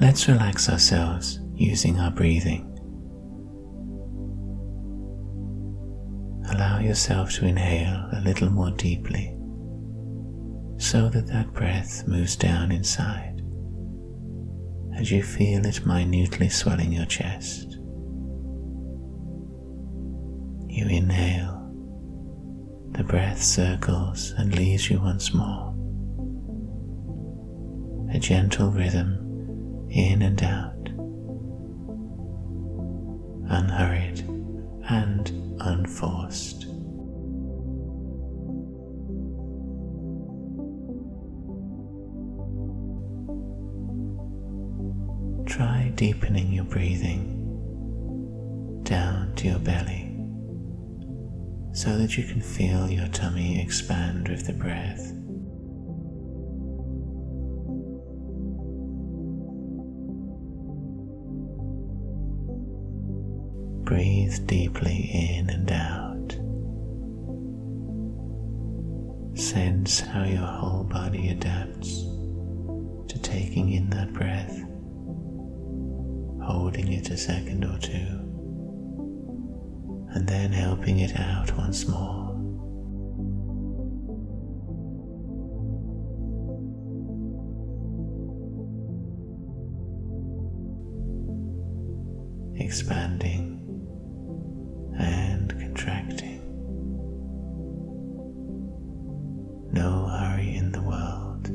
Let's relax ourselves using our breathing. Allow yourself to inhale a little more deeply so that breath moves down inside as you feel it minutely swelling your chest. You inhale, the breath circles and leaves you once more. A gentle rhythm in and out, unhurried and unforced. Try deepening your breathing down to your belly so that you can feel your tummy expand with the breath. Breathe deeply in and out. Sense how your whole body adapts to taking in that breath, holding it a second or two, and then helping it out once more. Expanding and contracting. No hurry in the world.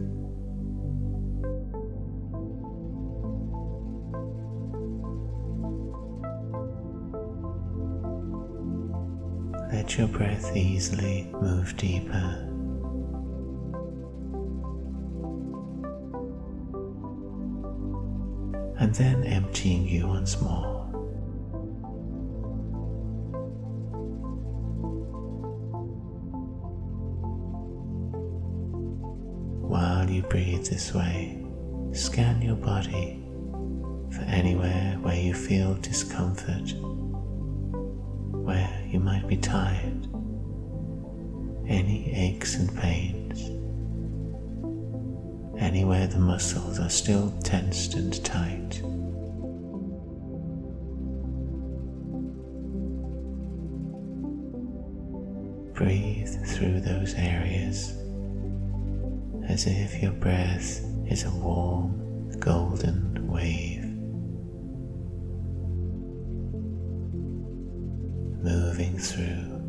Let your breath easily move deeper. And then emptying you once more. While you breathe this way, scan your body for anywhere where you feel discomfort, where you might be tired, any aches and pains, anywhere the muscles are still tensed and tight. Breathe through those areas as if your breath is a warm, golden wave, moving through,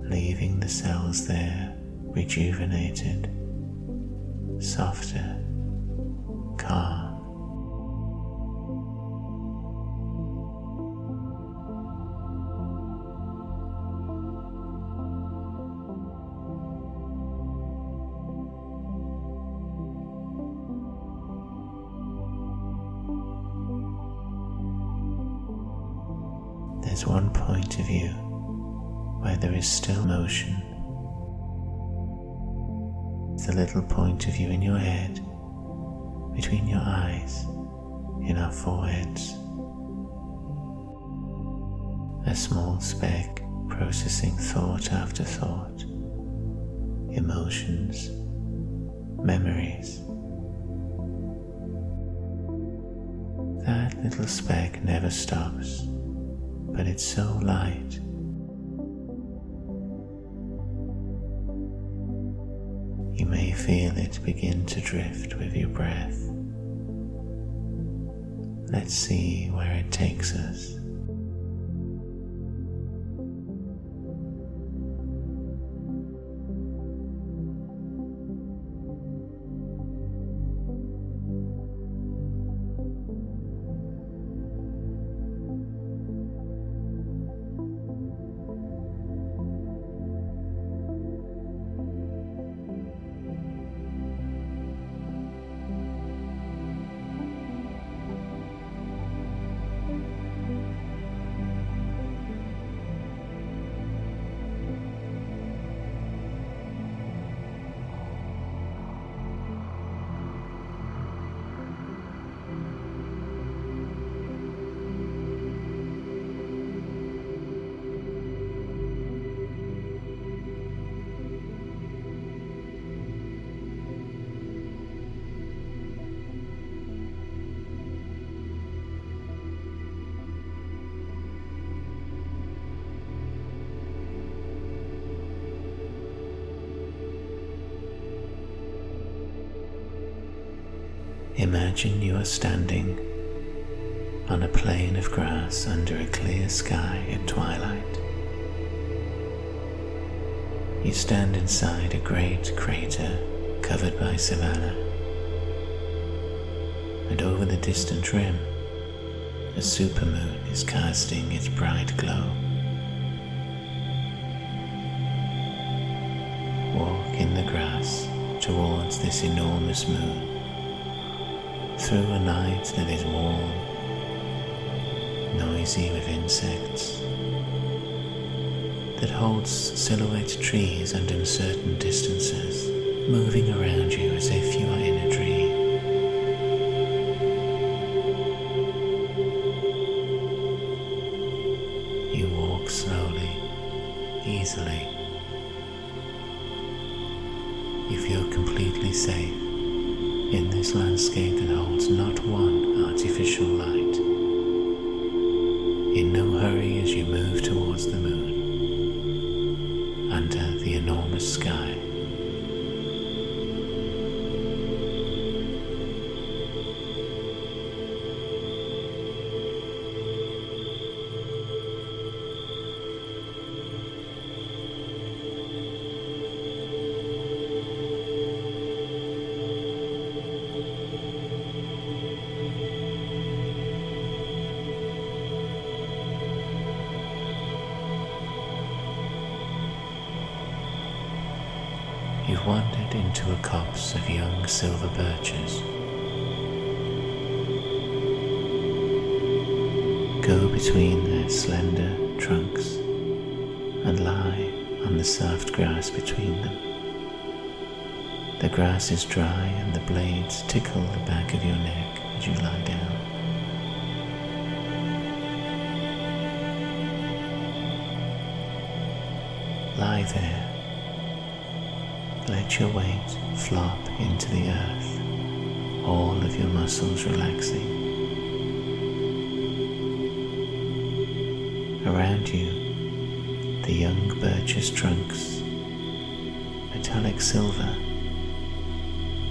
leaving the cells there rejuvenated, softer, calm. There's one point of view where there is still motion. The little point of view in your head, between your eyes, in our foreheads. A small speck processing thought after thought, emotions, memories. That little speck never stops, but it's so light. You may feel it begin to drift with your breath. Let's see where it takes us. Imagine you are standing on a plain of grass under a clear sky at twilight. You stand inside a great crater covered by savanna, and over the distant rim, a supermoon is casting its bright glow. Walk in the grass towards this enormous moon, through a night that is warm, noisy with insects, that holds silhouette trees at uncertain distances, moving around you as if you are in a dream. You walk slowly, easily. You feel completely safe in this landscape that holds not one artificial light. In no hurry as you move towards the moon, under the enormous sky. You've wandered into a copse of young silver birches. Go between their slender trunks and lie on the soft grass between them. The grass is dry and the blades tickle the back of your neck as you lie down. Lie there. Let your weight flop into the earth, all of your muscles relaxing. Around you, the young birch's trunks, metallic silver,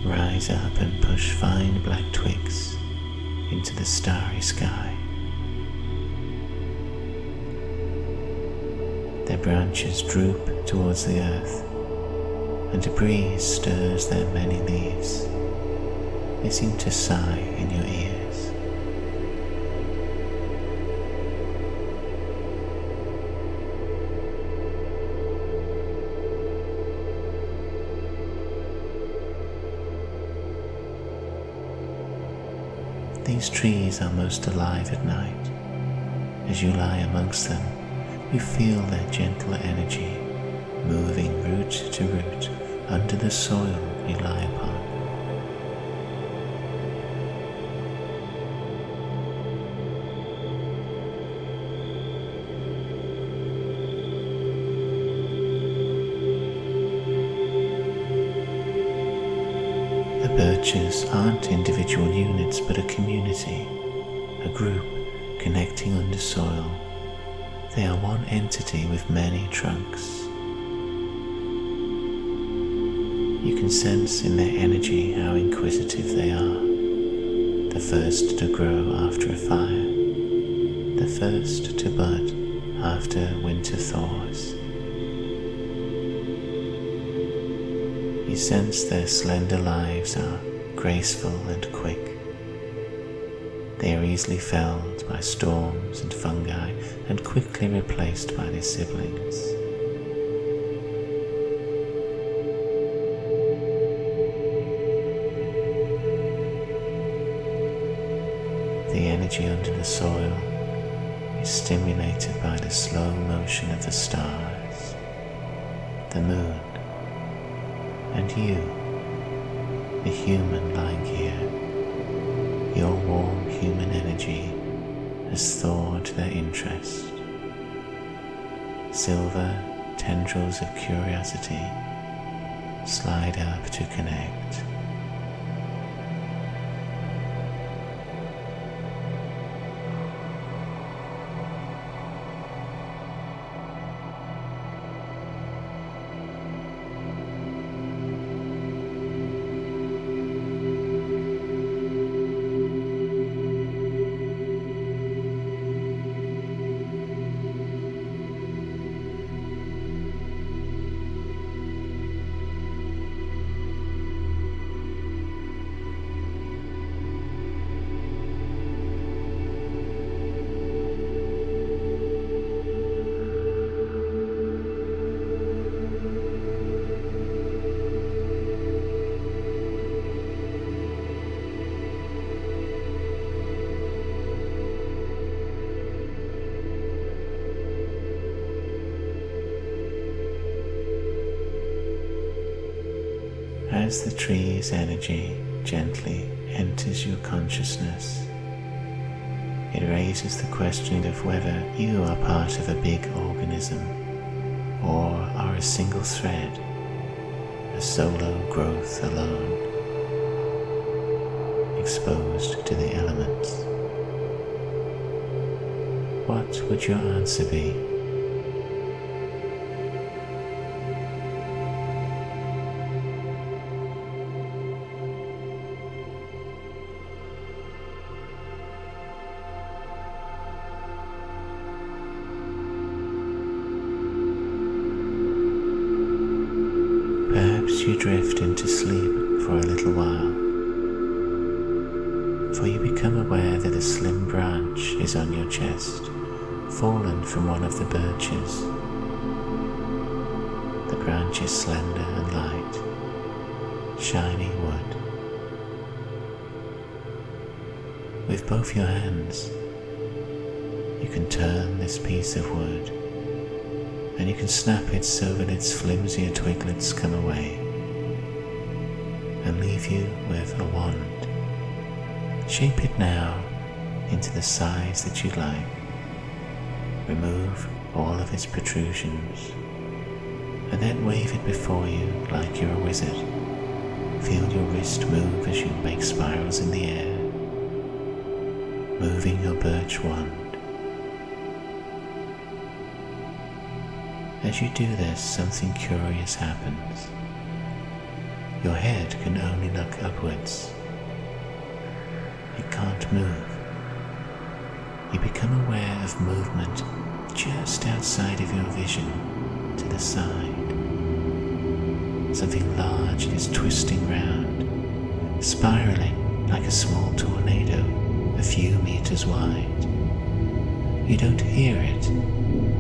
rise up and push fine black twigs into the starry sky. Their branches droop towards the earth, and a breeze stirs their many leaves. They seem to sigh in your ears. These trees are most alive at night. As you lie amongst them, you feel their gentle energy moving root to root under the soil you lie upon. The birches aren't individual units but a community, a group connecting under soil. They are one entity with many trunks. You can sense in their energy how inquisitive they are, the first to grow after a fire, the first to bud after winter thaws. You sense their slender lives are graceful and quick. They are easily felled by storms and fungi and quickly replaced by their siblings. The energy under the soil is stimulated by the slow motion of the stars, the moon, and you, the human lying here. Your warm human energy has thawed their interest. Silver tendrils of curiosity slide up to connect. As the tree's energy gently enters your consciousness, it raises the question of whether you are part of a big organism or are a single thread, a solo growth alone, exposed to the elements. What would your answer be? Perhaps you drift into sleep for a little while, for you become aware that a slim branch is on your chest, fallen from one of the birches. The branch is slender and light, shiny wood. With both your hands, you can turn this piece of wood, and you can snap it so that its flimsier twiglets come away and leave you with a wand. Shape it now into the size that you like. Remove all of its protrusions, and then wave it before you like you're a wizard. Feel your wrist move as you make spirals in the air, moving your birch wand. As you do this, something curious happens. Your head can only look upwards. It can't move. You become aware of movement just outside of your vision, to the side. Something large is twisting round, spiraling like a small tornado, a few meters wide. You don't hear it,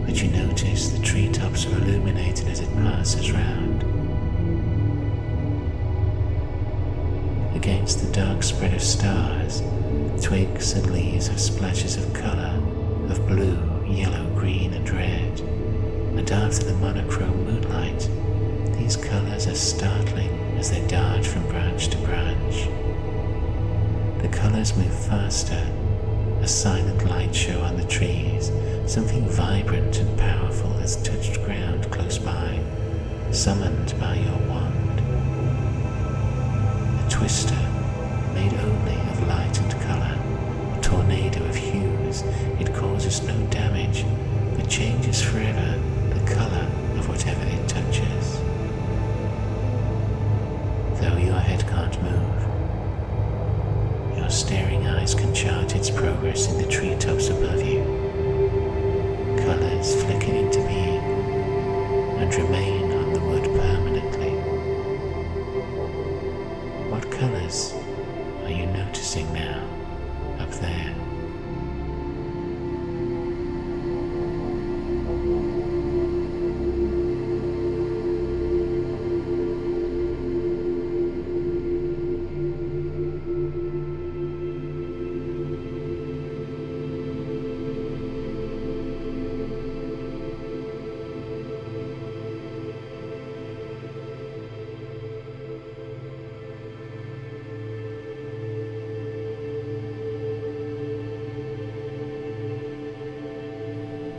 but you notice the treetops are illuminated as it passes round. Against the dark spread of stars, twigs and leaves have splashes of colour, of blue, yellow, green and red, and after the monochrome moonlight, these colours are startling as they dart from branch to branch. The colours move faster, a silent light show on the trees, something vibrant and powerful has touched ground close by, summoned by your wand. A twister, made only of light and colour, a tornado of hues, it causes no damage, but changes forever the colour of whatever it touches. Though your head can't move, your staring eyes can chart its progress in the treetops above you. Colours flicker into being and remain on the wood permanently. What colours are you noticing now, up there?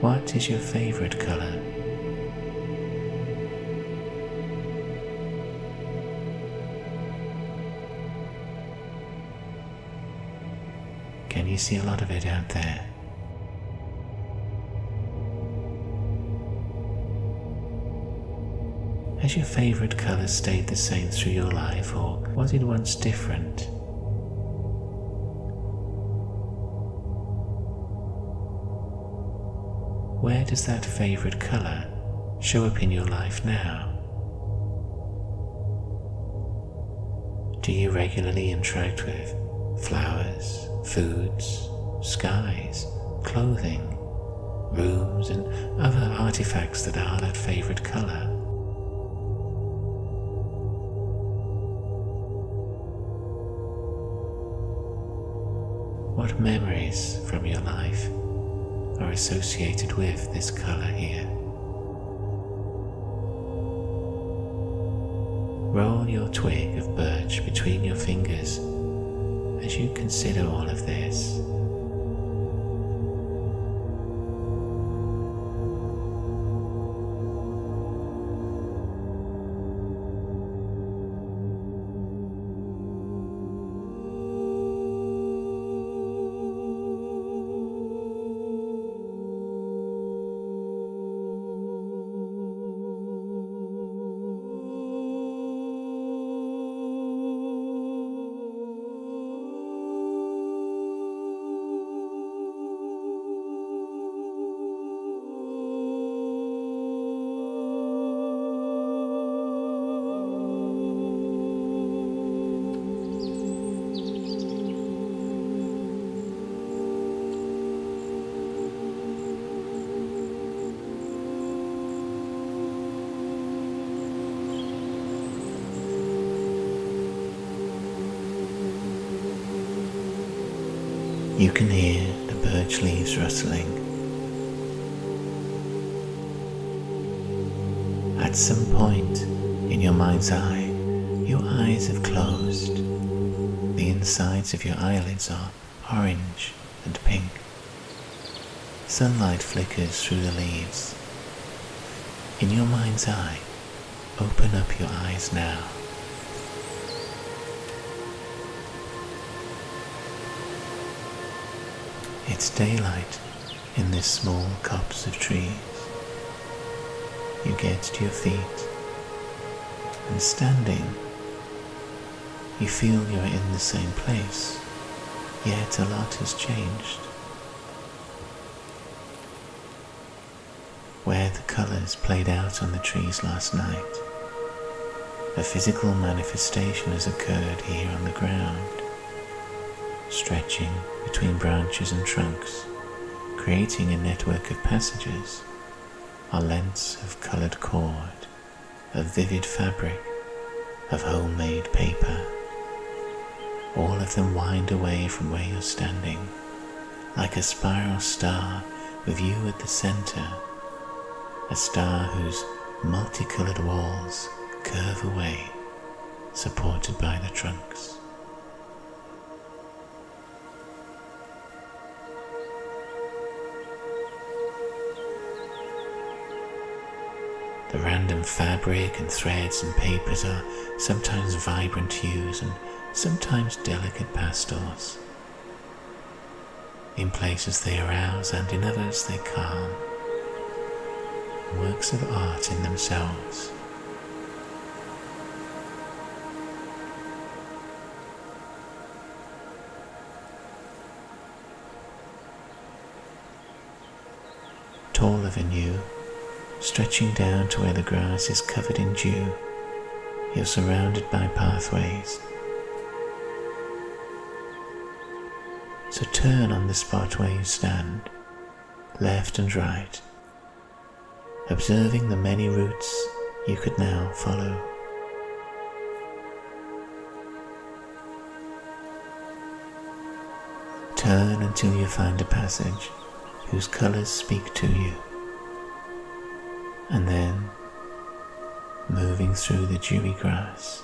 What is your favourite colour? Can you see a lot of it out there? Has your favourite colour stayed the same through your life, or was it once different? Where does that favourite colour show up in your life now? Do you regularly interact with flowers, foods, skies, clothing, rooms and other artifacts that are that favourite colour? What memories from your life are associated with this colour here? Roll your twig of birch between your fingers as you consider all of this. You can hear the birch leaves rustling. At some point in your mind's eye, your eyes have closed. The insides of your eyelids are orange and pink. Sunlight flickers through the leaves. In your mind's eye, open up your eyes now. It's daylight in this small copse of trees. You get to your feet, and standing, you feel you're in the same place, yet a lot has changed. Where the colours played out on the trees last night, a physical manifestation has occurred here on the ground, stretching between branches and trunks, creating a network of passages, are lengths of coloured cord, of vivid fabric, of homemade paper. All of them wind away from where you're standing, like a spiral star with you at the centre, a star whose multicoloured walls curve away, supported by the trunks. The random fabric and threads and papers are sometimes vibrant hues and sometimes delicate pastels. In places they arouse and in others they calm. Works of art in themselves. Taller than you, stretching down to where the grass is covered in dew, you're surrounded by pathways. So turn on the spot where you stand, left and right, observing the many routes you could now follow. Turn until you find a passage whose colours speak to you. And then, moving through the dewy grass,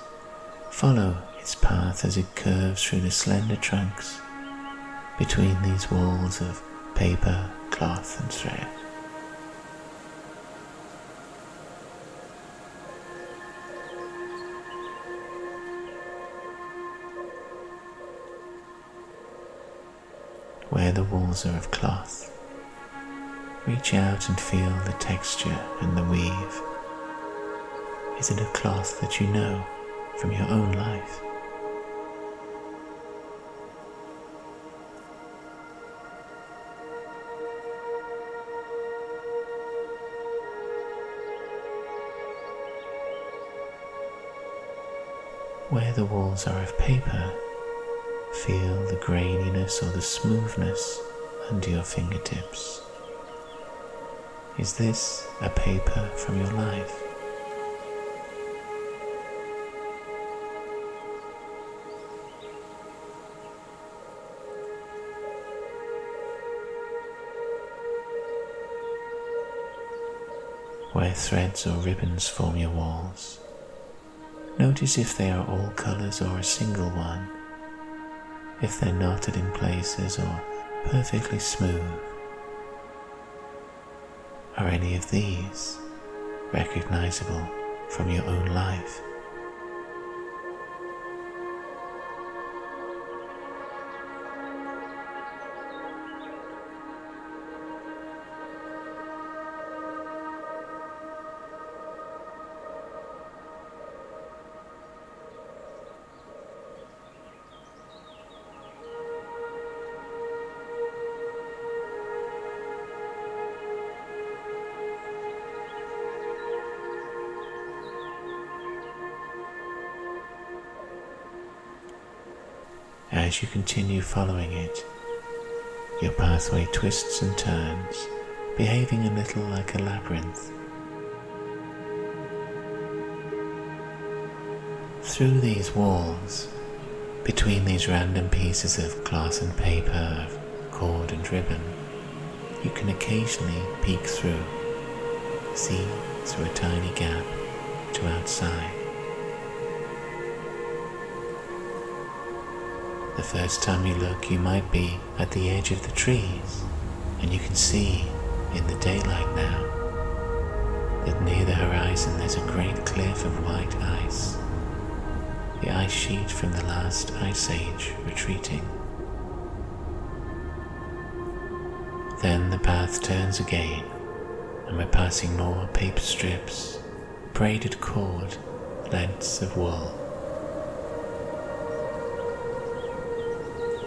follow its path as it curves through the slender trunks between these walls of paper, cloth and thread. Where the walls are of cloth, reach out and feel the texture and the weave. Is it a cloth that you know from your own life? Where the walls are of paper, feel the graininess or the smoothness under your fingertips. Is this a paper from your life? Where threads or ribbons form your walls, Notice if they are all colours or a single one, if they're knotted in places or perfectly smooth. Are any of these recognizable from your own life? As you continue following it, your pathway twists and turns, behaving a little like a labyrinth. Through these walls, between these random pieces of cloth and paper, of cord and ribbon, you can occasionally peek through, see through a tiny gap to outside. The first time you look, you might be at the edge of the trees, and you can see in the daylight now that near the horizon there's a great cliff of white ice, the ice sheet from the last ice age retreating. Then the path turns again, and we're passing more paper strips, braided cord, lengths of wool.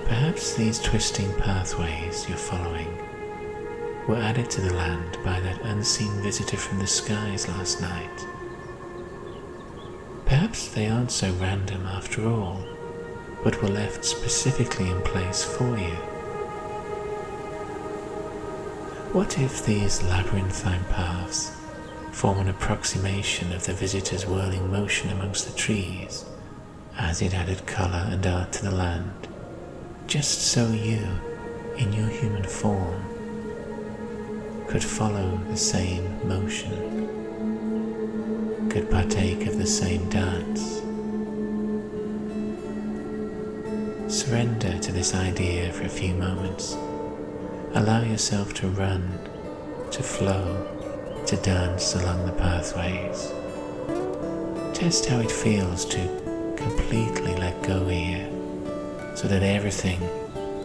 Perhaps these twisting pathways you're following were added to the land by that unseen visitor from the skies last night. Perhaps they aren't so random after all, but were left specifically in place for you. What if these labyrinthine paths form an approximation of the visitor's whirling motion amongst the trees as it added colour and art to the land? Just so you, in your human form, could follow the same motion, could partake of the same dance. Surrender to this idea for a few moments. Allow yourself to run, to flow, to dance along the pathways. Test how it feels to completely let go here, so that everything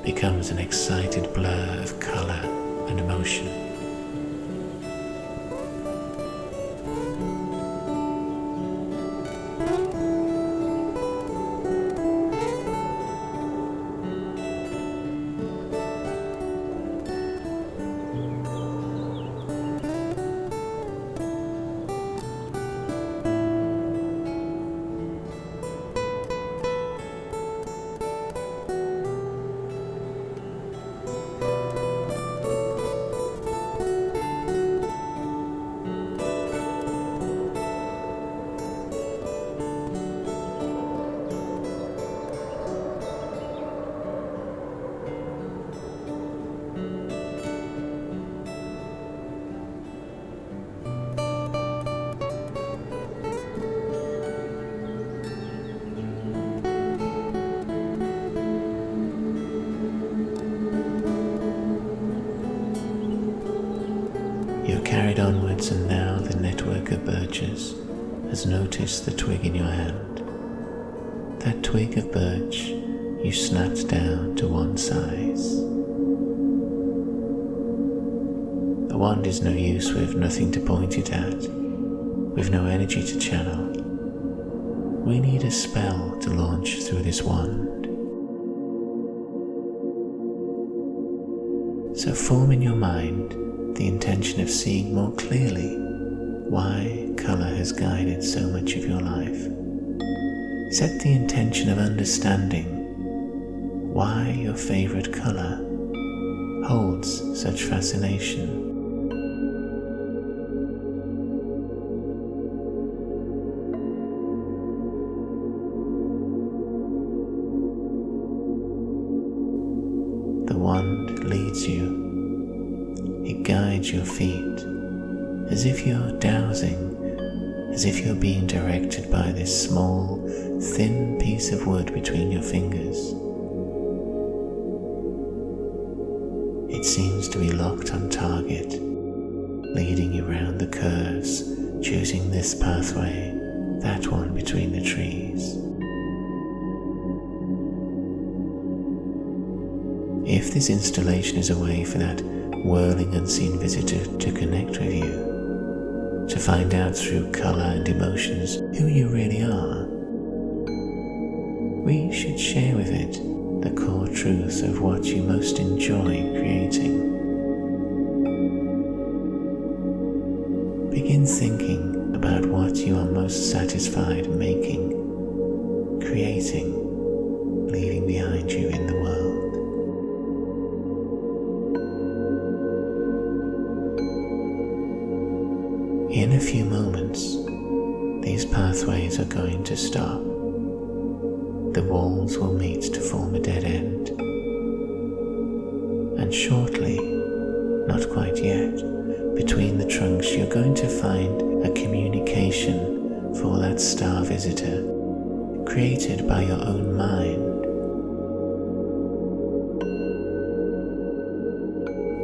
becomes an excited blur of colour and emotion. You're carried onwards, and now the network of birches has noticed the twig in your hand. That twig of birch you snapped down to one size. A wand is no use with nothing to point it at, with no energy to channel. We need a spell to launch through this wand. So form in your mind the intention of seeing more clearly why colour has guided so much of your life. Set the intention of understanding why your favourite colour holds such fascination. The wand leads you. It guides your feet as if you're dowsing as if you're being directed by this small, thin piece of wood between your fingers. It seems to be locked on target, leading you round the curves, choosing this pathway, that one between the trees. If this installation is a way for that whirling unseen visitor to connect with you, to find out through colour and emotions who you really are, we should share with it the core truth of what you most enjoy creating. Begin thinking about what you are most satisfied making, creating, leaving behind you in the world. In a few moments, these pathways are going to stop. The walls will meet to form a dead end. And shortly, not quite yet, between the trunks you're going to find a communication for that star visitor, created by your own mind.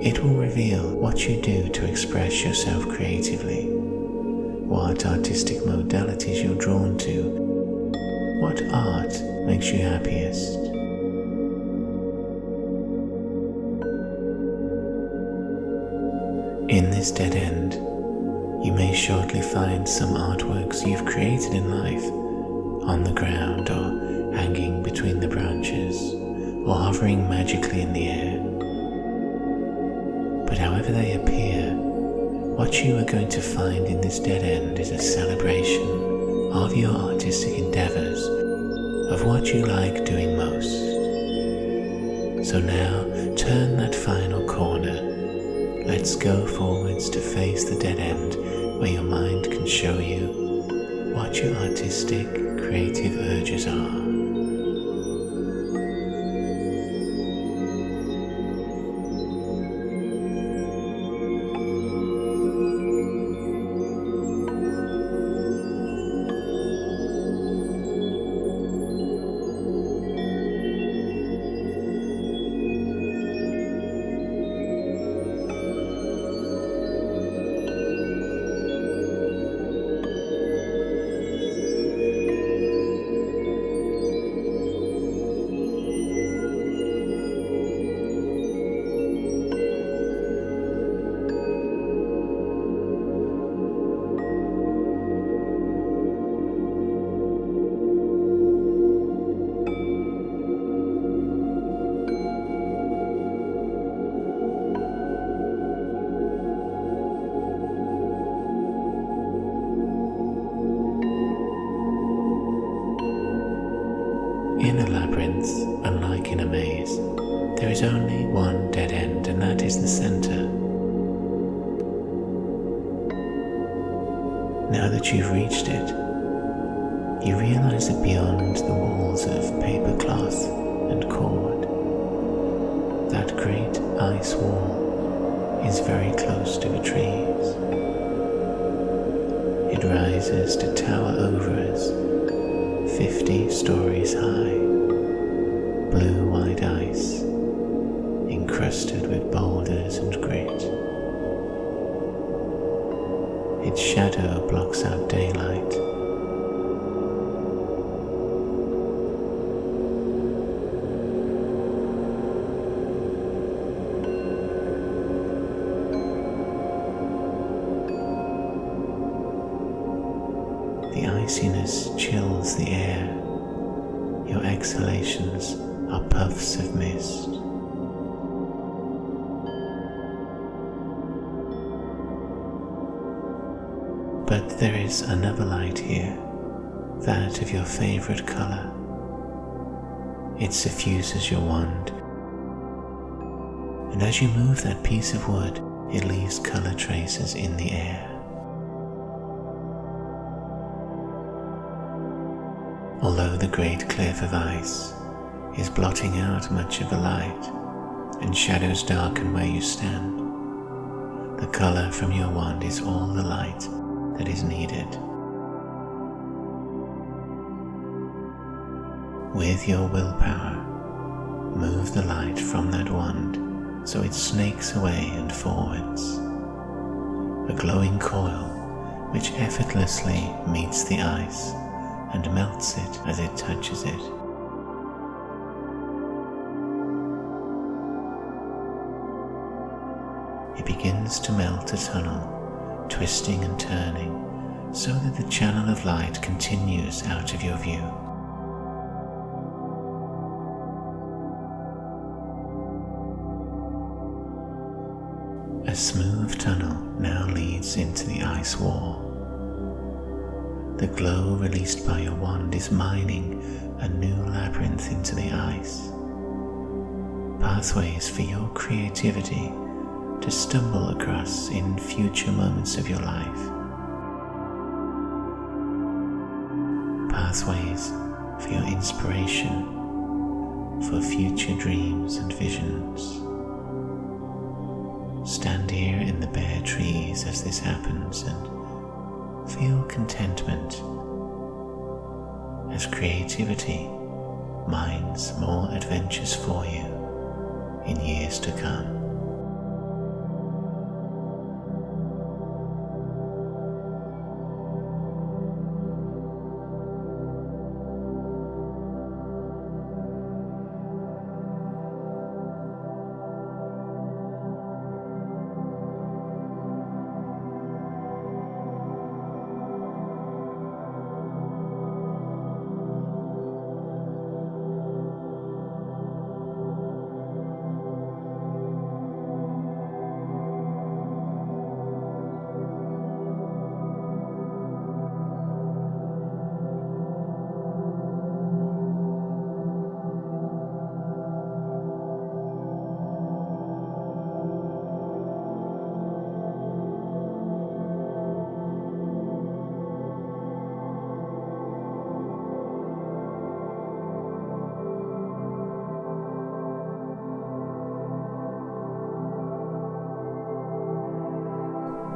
It will reveal what you do to express yourself creatively, what artistic modalities you're drawn to, what art makes you happiest. In this dead end, you may shortly find some artworks you've created in life, on the ground or hanging between the branches, or hovering magically in the air. But however they appear, what you are going to find in this dead end is a celebration of your artistic endeavors, of what you like doing most. So now, turn that final corner. Let's go forwards to face the dead end, where your mind can show you what your artistic, creative urges are. In a labyrinth, unlike in a maze, there is only one dead end, and that is the center. Now that you've reached it, you realize that beyond the walls of paper cloth and cord, that great ice wall is very close to the trees. It rises to tower over us, 50 stories high, blue white ice, encrusted with boulders and grit. Its shadow blocks out daylight. The iciness chills the air. Your exhalations are puffs of mist. But there is another light here, that of your favorite color. It suffuses your wand, and as you move that piece of wood, it leaves color traces in the air. Although the great cliff of ice is blotting out much of the light, and shadows darken where you stand, the color from your wand is all the light that is needed. With your willpower, move the light from that wand so it snakes away and forwards. A glowing coil which effortlessly meets the ice and melts it as it touches it. It begins to melt a tunnel, twisting and turning, so that the channel of light continues out of your view. A smooth tunnel now leads into the ice wall. The glow released by your wand is mining a new labyrinth into the ice. Pathways for your creativity to stumble across in future moments of your life. Pathways for your inspiration, for future dreams and visions. Stand here in the bare trees as this happens and feel contentment as creativity mines more adventures for you in years to come.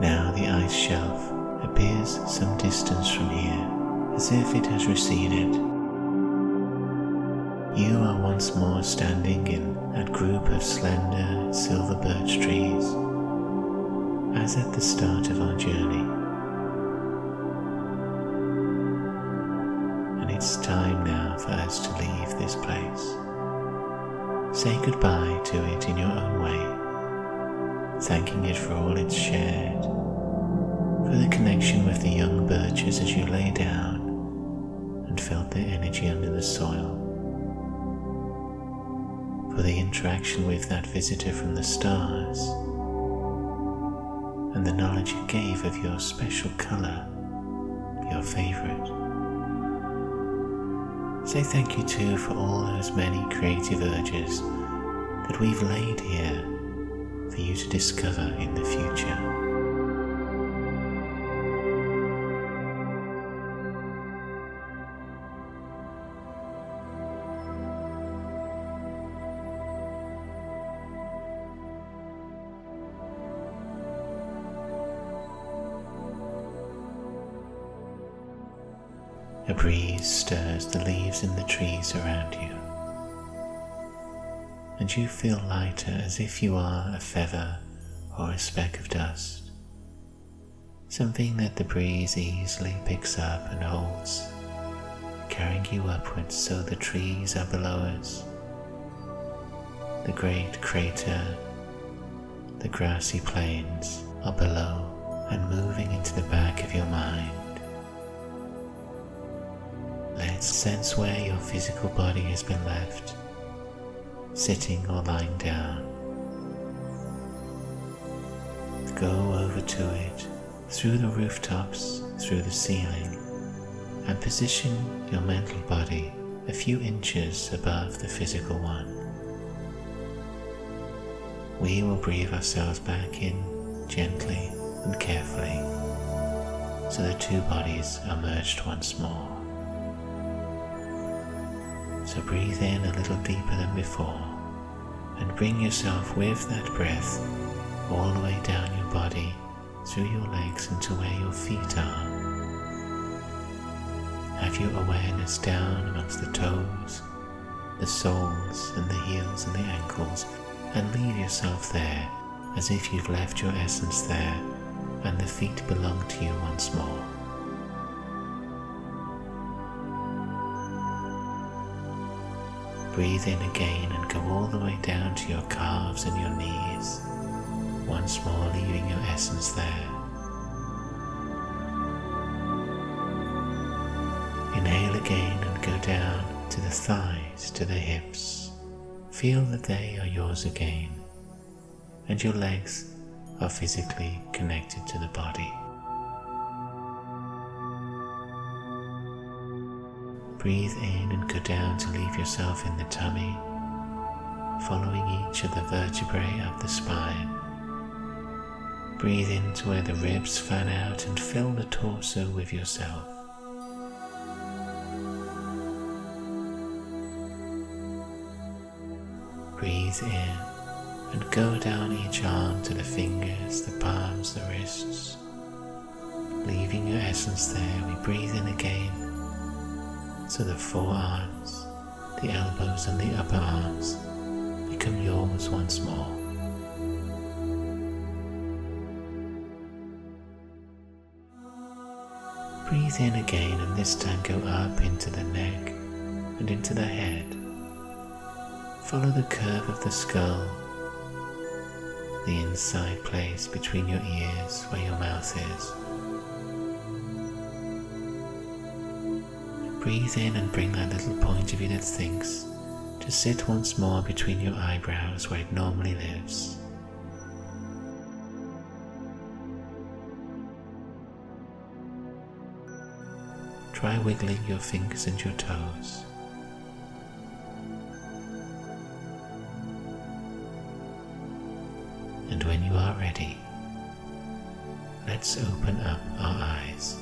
Now the ice shelf appears some distance from here, as if it has receded. You are once more standing in that group of slender silver birch trees, as at the start of our journey. And it's time now for us to leave this place. Say goodbye to it in your own way, thanking it for all it's shared, for the connection with the young birches as you lay down and felt their energy under the soil, for the interaction with that visitor from the stars, and the knowledge it gave of your special colour, your favourite. Say thank you too for all those many creative urges that we've laid here for you to discover in the future. A breeze stirs the leaves in the trees around you, and you feel lighter as if you are a feather or a speck of dust, something that the breeze easily picks up and holds, carrying you upwards so the trees are below us. The great crater, the grassy plains are below and moving into the back of your mind. Let's sense where your physical body has been left, sitting or lying down. Go over to it, through the rooftops, through the ceiling, and position your mental body a few inches above the physical one. We will breathe ourselves back in gently and carefully, so the two bodies are merged once more. So breathe in a little deeper than before and bring yourself with that breath all the way down your body, through your legs and to where your feet are. Have your awareness down amongst the toes, the soles and the heels and the ankles, and leave yourself there as if you've left your essence there and the feet belong to you once more. Breathe in again and go all the way down to your calves and your knees, once more leaving your essence there. Inhale again and go down to the thighs, to the hips. Feel that they are yours again, and your legs are physically connected to the body. Breathe in and go down to leave yourself in the tummy, following each of the vertebrae up the spine. Breathe into where the ribs fan out and fill the torso with yourself. Breathe in and go down each arm to the fingers, the palms, the wrists. Leaving your essence there, we breathe in again. So the forearms, the elbows and the upper arms become yours once more. Breathe in again and this time go up into the neck and into the head. Follow the curve of the skull, the inside place between your ears where your mouth is. Breathe in and bring that little point of you that thinks to sit once more between your eyebrows where it normally lives. Try wiggling your fingers and your toes. And when you are ready, let's open up our eyes.